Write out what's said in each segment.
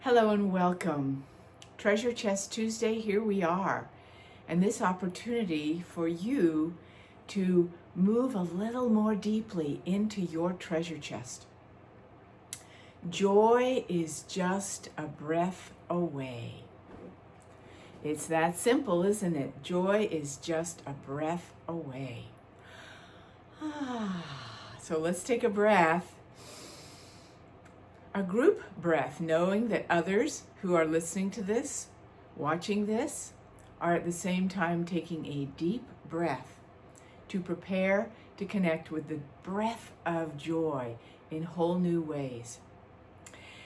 Hello and welcome. Treasure Chest Tuesday, here we are. And this opportunity for you to move a little more deeply into your treasure chest. Joy is just a breath away. It's that simple, isn't it? Joy is just a breath away. So let's take a breath. A group breath, knowing that others who are listening to this, watching this, are at the same time taking a deep breath to prepare to connect with the breath of joy in whole new ways.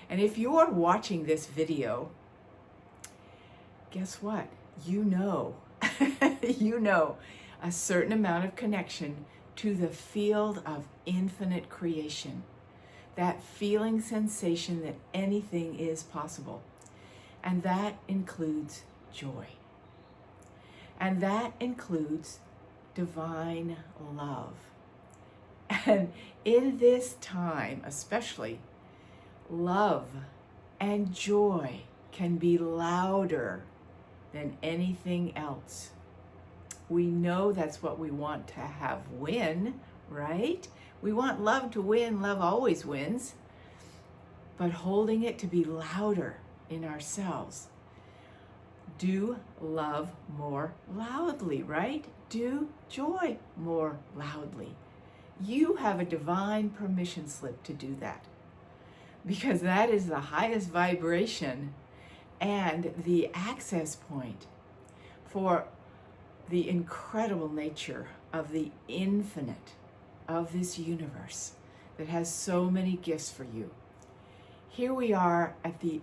And if you're watching this video, guess what? You know a certain amount of connection to the field of infinite creation. That feeling sensation that anything is possible. And that includes joy. And that includes divine love. And in this time, especially, love and joy can be louder than anything else. We know that's what we want to have win, right? We want love to win. Love always wins. But holding it to be louder in ourselves. Do love more loudly, right? Do joy more loudly. You have a divine permission slip to do that. Because that is the highest vibration and the access point for the incredible nature of the infinite of this universe that has so many gifts for you. Here we are at the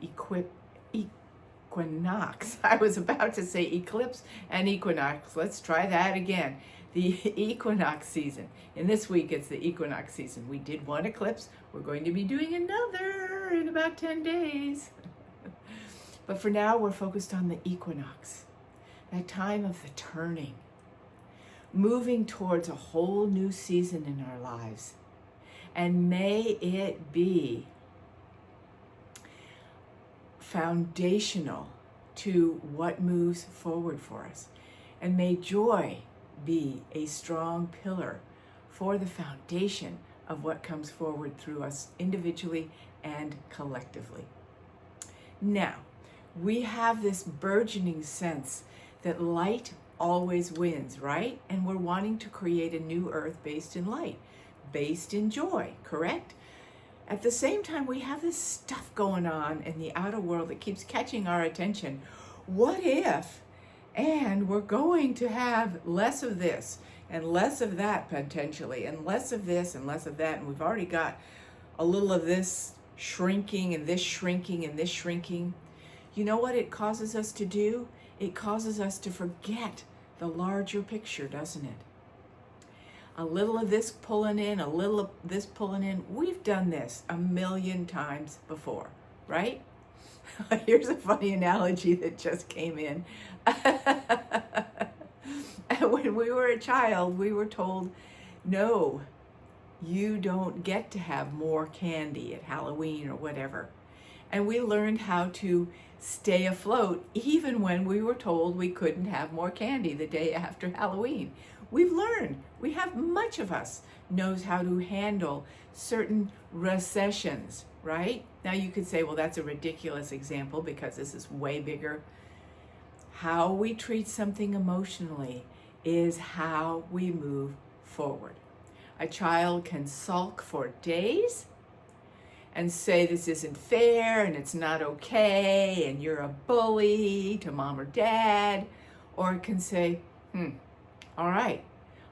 equinox. I was about to say eclipse and equinox. Let's try that again. The equinox season. In this week, it's the equinox season. We did one eclipse. We're going to be doing another in about 10 days. But for now, we're focused on the equinox, that time of the turning, moving towards a whole new season in our lives. And may it be foundational to what moves forward for us. And may joy be a strong pillar for the foundation of what comes forward through us individually and collectively. Now, we have this burgeoning sense that light always wins, right? And we're wanting to create a new earth based in light, based in joy, correct? At the same time, we have this stuff going on in the outer world that keeps catching our attention. What if, and we're going to have less of this and less of that potentially, and less of this and less of that, and we've already got a little of this shrinking and this shrinking and this shrinking. You know what it causes us to do? It causes us to forget the larger picture, doesn't it? A little of this pulling in, a little of this pulling in. We've done this a million times before, right? Here's a funny analogy that just came in. When we were a child, we were told, no, you don't get to have more candy at Halloween or whatever. And we learned how to stay afloat even when we were told we couldn't have more candy the day after Halloween. We've learned, much of us knows how to handle certain recessions, right? Now you could say, well, that's a ridiculous example because this is way bigger. How we treat something emotionally is how we move forward. A child can sulk for days and say this isn't fair and it's not okay and you're a bully to mom or dad, or it can say, all right,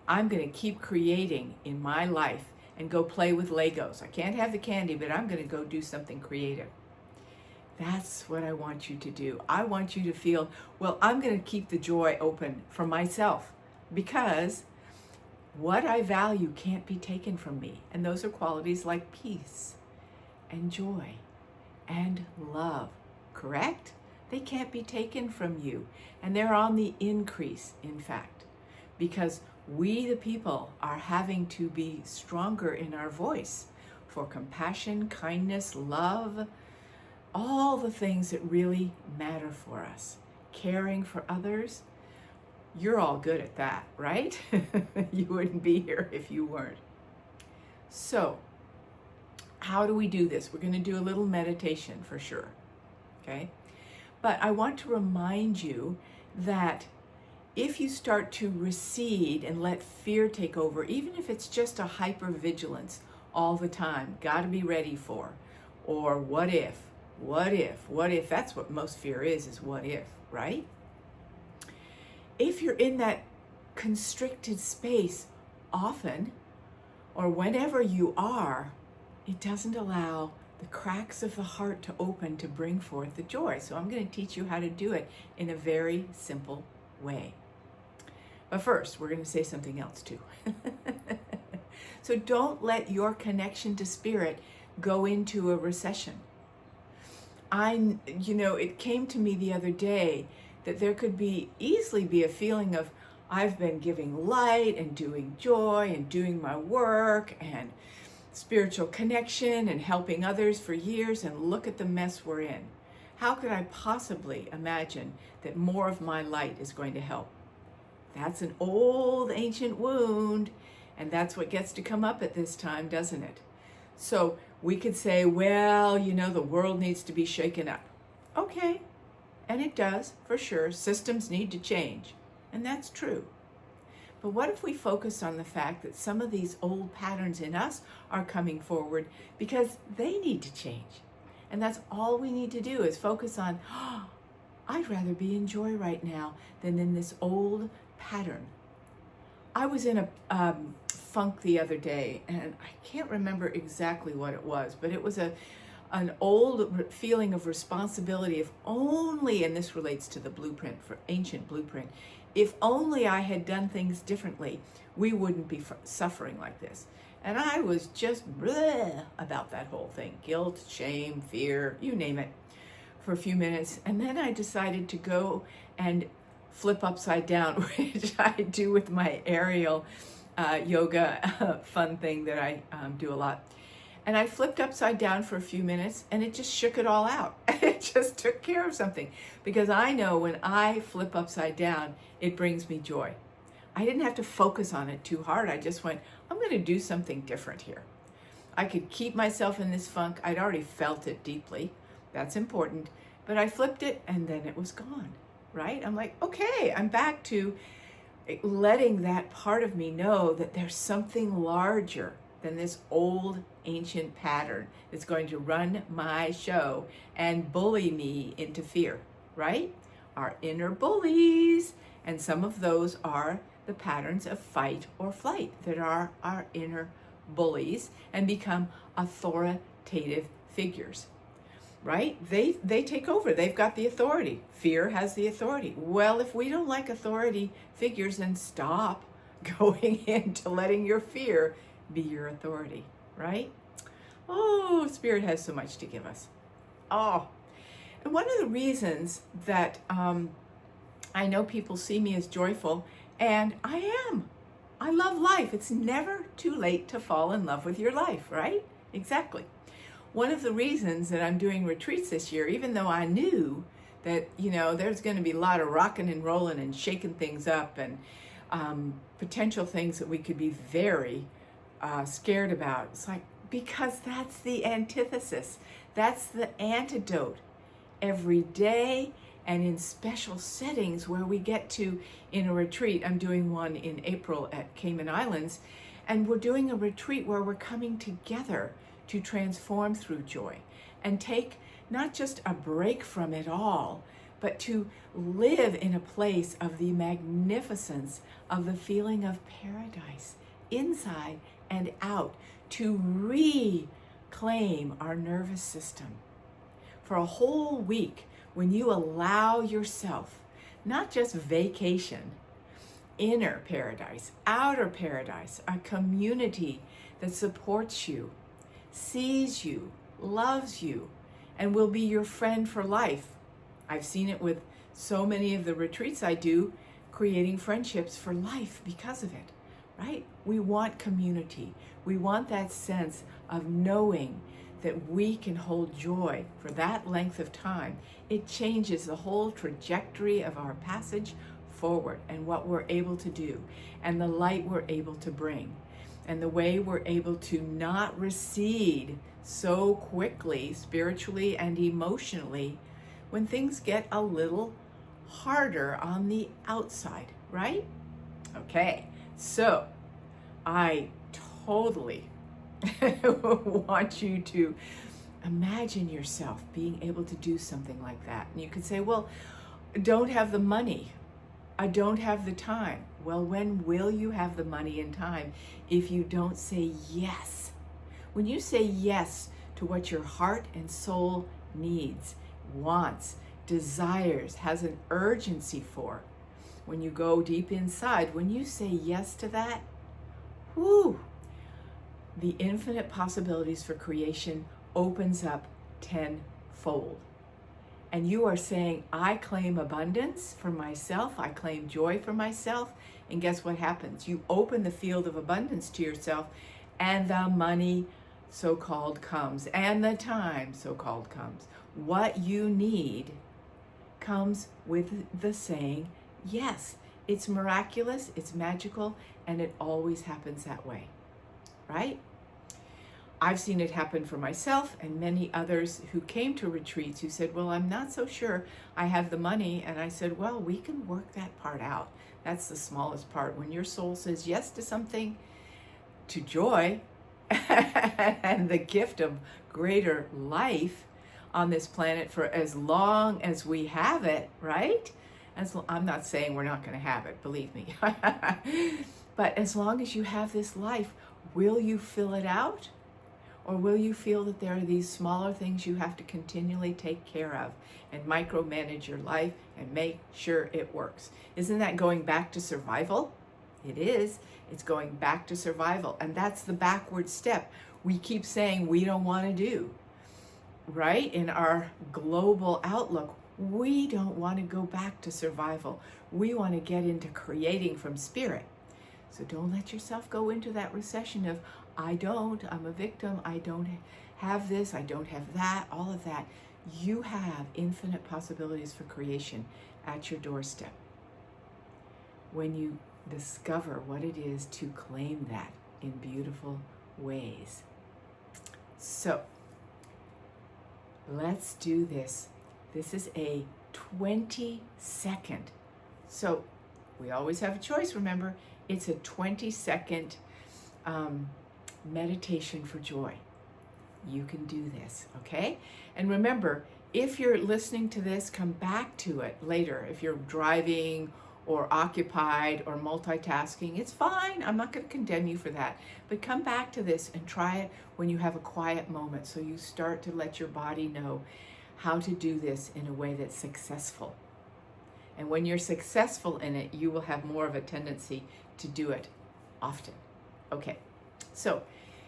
I'm going to keep creating in my life and go play with Legos. I can't have the candy, but I'm going to go do something creative. That's what I want you to do. I want you to feel, well, I'm going to keep the joy open for myself because what I value can't be taken from me. And those are qualities like peace and joy and love, correct? They can't be taken from you. And they're on the increase, in fact, because we, the people, are having to be stronger in our voice for compassion, kindness, love, all the things that really matter for us. Caring for others, you're all good at that, right? You wouldn't be here if you weren't. So, how do we do this? We're going to do a little meditation for sure, okay? But I want to remind you that if you start to recede and let fear take over, even if it's just a hypervigilance all the time, got to be ready for, or what if, that's what most fear is what if, right? If you're in that constricted space often, or whenever you are, it doesn't allow the cracks of the heart to open to bring forth the joy. So I'm going to teach you how to do it in a very simple way. But first, we're going to say something else too. So don't let your connection to spirit go into a recession. It came to me the other day that there could easily be a feeling of, I've been giving light and doing joy and doing my work and spiritual connection and helping others for years, and look at the mess we're in. How could I possibly imagine that more of my light is going to help? That's an old ancient wound, and that's what gets to come up at this time, doesn't it? So we could say, well, the world needs to be shaken up. Okay, and it does, for sure. Systems need to change, and that's true. But what if we focus on the fact that some of these old patterns in us are coming forward because they need to change? And that's all we need to do is focus on, I'd rather be in joy right now than in this old pattern. I was in a funk the other day, and I can't remember exactly what it was, but it was an old feeling of responsibility. If only, and this relates to the blueprint, for ancient blueprint, if only I had done things differently, we wouldn't be suffering like this. And I was just about that whole thing. Guilt, shame, fear, you name it, for a few minutes. And then I decided to go and flip upside down, which I do with my aerial yoga fun thing that I do a lot. And I flipped upside down for a few minutes, and it just shook it all out. It just took care of something. Because I know when I flip upside down, it brings me joy. I didn't have to focus on it too hard. I just went, I'm going to do something different here. I could keep myself in this funk. I'd already felt it deeply. That's important. But I flipped it, and then it was gone, right? I'm like, okay, I'm back to letting that part of me know that there's something larger than this old ancient pattern that's going to run my show and bully me into fear, right? Our inner bullies. And some of those are the patterns of fight or flight that are our inner bullies and become authoritative figures, right? They take over. They've got the authority. Fear has the authority. Well, if we don't like authority figures, then stop going into letting your fear be your authority, right? Oh, Spirit has so much to give us. Oh, and one of the reasons that I know people see me as joyful, and I am. I love life. It's never too late to fall in love with your life, right? Exactly. One of the reasons that I'm doing retreats this year, even though I knew that, there's going to be a lot of rocking and rolling and shaking things up and potential things that we could be very scared about. It's like, because that's the antithesis. That's the antidote. Every day and in special settings where we get to, in a retreat, I'm doing one in April at Cayman Islands, and we're doing a retreat where we're coming together to transform through joy and take not just a break from it all, but to live in a place of the magnificence of the feeling of paradise inside and out, to reclaim our nervous system. For a whole week, when you allow yourself, not just vacation, inner paradise, outer paradise, a community that supports you, sees you, loves you, and will be your friend for life. I've seen it with so many of the retreats I do, creating friendships for life because of it, right? We want community. We want that sense of knowing that we can hold joy for that length of time, it changes the whole trajectory of our passage forward and what we're able to do and the light we're able to bring and the way we're able to not recede so quickly spiritually and emotionally when things get a little harder on the outside, right? Okay, so I totally want you to imagine yourself being able to do something like that. And you could say, well, I don't have the money. I don't have the time. Well, when will you have the money and time if you don't say yes? When you say yes to what your heart and soul needs, wants, desires, has an urgency for, when you go deep inside, when you say yes to that, whoo, the infinite possibilities for creation opens up tenfold. And you are saying, I claim abundance for myself, I claim joy for myself, and guess what happens? You open the field of abundance to yourself, and the money so-called comes, and the time so-called comes. What you need comes with the saying yes. It's miraculous, it's magical, and it always happens that way, right? I've seen it happen for myself and many others who came to retreats who said, well, I'm not so sure I have the money. And I said, well, we can work that part out. That's the smallest part. When your soul says yes to something, to joy and the gift of greater life on this planet for as long as we have it, right? I'm not saying we're not going to have it, believe me. But as long as you have this life, will you fill it out? Or will you feel that there are these smaller things you have to continually take care of and micromanage your life and make sure it works? Isn't that going back to survival? It is. It's going back to survival. And that's the backward step we keep saying we don't want to do, right? In our global outlook, we don't want to go back to survival. We want to get into creating from spirit. So don't let yourself go into that recession of, I'm a victim, I don't have this, I don't have that, all of that. You have infinite possibilities for creation at your doorstep when you discover what it is to claim that in beautiful ways. So let's do this. This is a 20-second. So we always have a choice, remember. It's a 20-second meditation for joy. You can do this, okay? And remember, if you're listening to this, come back to it later. If you're driving or occupied or multitasking, it's fine. I'm not going to condemn you for that. But come back to this and try it when you have a quiet moment so you start to let your body know how to do this in a way that's successful. And when you're successful in it, you will have more of a tendency to do it often. Okay, so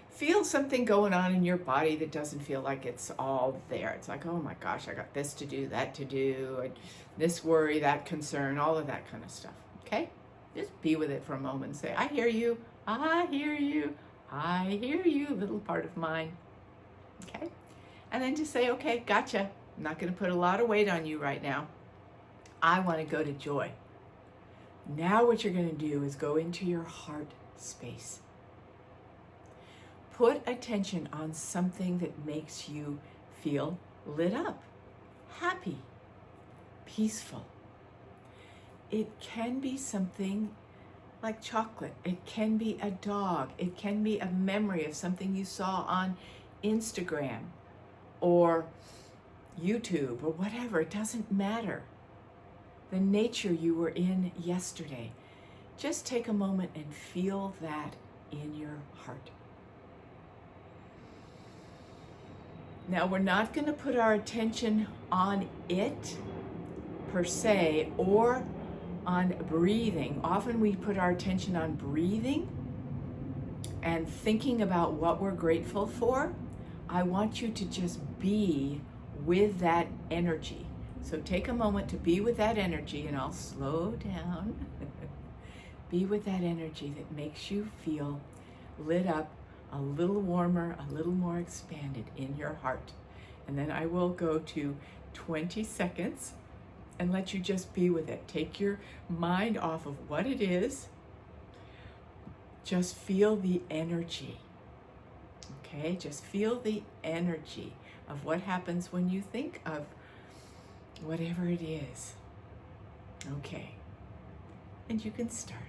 feel something going on in your body that doesn't feel like it's all there. It's like, oh my gosh, I got this to do, that to do, and this worry, that concern, all of that kind of stuff. Okay, just be with it for a moment and say, I hear you, I hear you, I hear you, little part of mine. Okay, and then just say, okay, gotcha. I'm not going to put a lot of weight on you right now. I want to go to joy. Now what you're going to do is go into your heart space. Put attention on something that makes you feel lit up, happy, peaceful. It can be something like chocolate. It can be a dog. It can be a memory of something you saw on Instagram or YouTube or whatever. It doesn't matter. The nature you were in yesterday. Just take a moment and feel that in your heart. Now, we're not going to put our attention on it per se or on breathing. Often we put our attention on breathing and thinking about what we're grateful for. I want you to just be with that energy. So take a moment to be with that energy, and I'll slow down. Be with that energy that makes you feel lit up a little warmer, a little more expanded in your heart. And then I will go to 20 seconds and let you just be with it. Take your mind off of what it is. Just feel the energy. Okay, just feel the energy of what happens when you think of whatever it is. Okay, and you can start.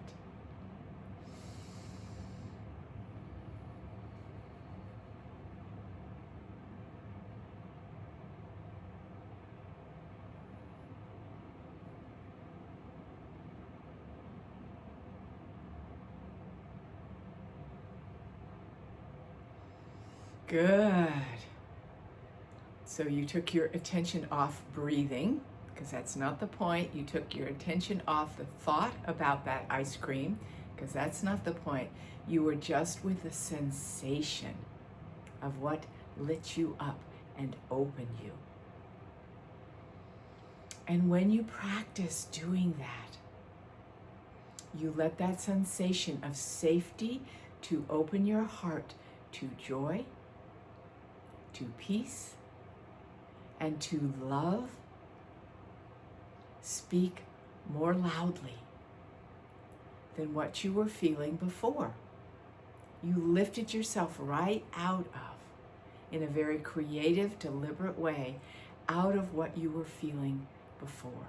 Good. So you took your attention off breathing, because that's not the point. You took your attention off the thought about that ice cream, because that's not the point. You were just with the sensation of what lit you up and opened you. And when you practice doing that, you let that sensation of safety to open your heart to joy, to peace, and to love speak more loudly than what you were feeling before. You lifted yourself right out of, in a very creative, deliberate way, out of what you were feeling before.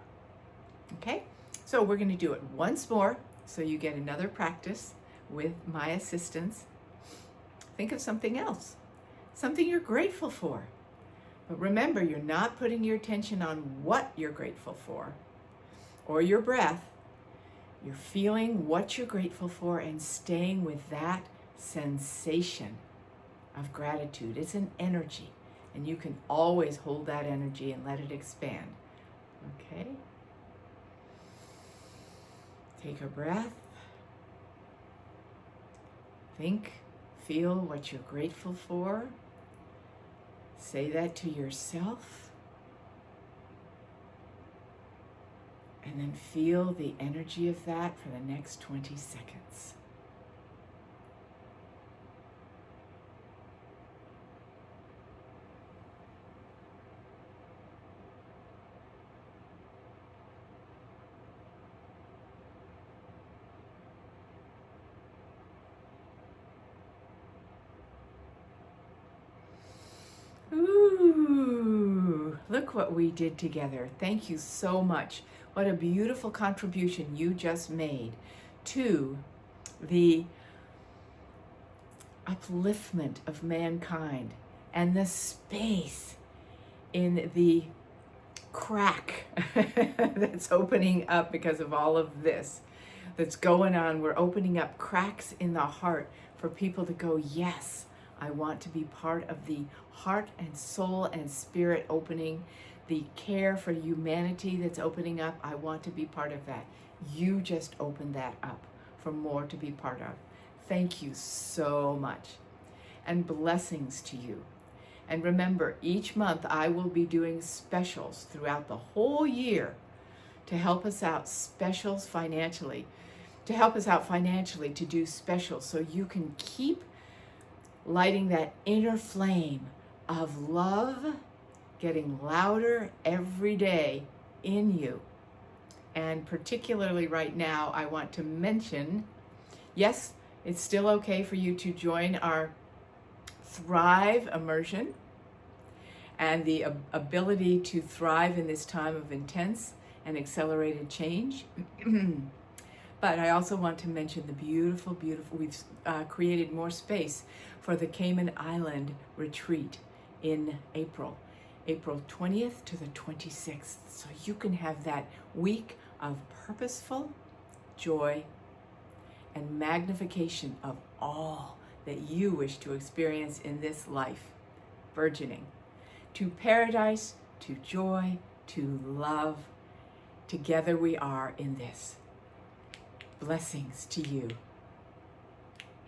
Okay? So we're going to do it once more so you get another practice with my assistance. Think of something else. Something you're grateful for. But remember, you're not putting your attention on what you're grateful for or your breath. You're feeling what you're grateful for and staying with that sensation of gratitude. It's an energy, and you can always hold that energy and let it expand. Okay? Take a breath. Think, feel what you're grateful for. Say that to yourself, and then feel the energy of that for the next 20 seconds. Ooh, look what we did together. Thank you so much. What a beautiful contribution you just made to the upliftment of mankind and the space in the crack that's opening up because of all of this that's going on. We're opening up cracks in the heart for people to go, yes, I want to be part of the heart and soul and spirit opening, the care for humanity that's opening up. I want to be part of that. You just opened that up for more to be part of. Thank you so much. And blessings to you. And remember, each month I will be doing specials throughout the whole year to help us out, specials financially, to help us out financially to do specials so you can keep lighting that inner flame of love, getting louder every day in you. And particularly right now, I want to mention, yes, it's still okay for you to join our Thrive immersion and the ability to thrive in this time of intense and accelerated change. But I also want to mention the beautiful, we've created more space for the Cayman Island retreat in April 20th to the 26th. So you can have that week of purposeful joy and magnification of all that you wish to experience in this life, burgeoning to paradise, to joy, to love. Together we are in this. Blessings to you.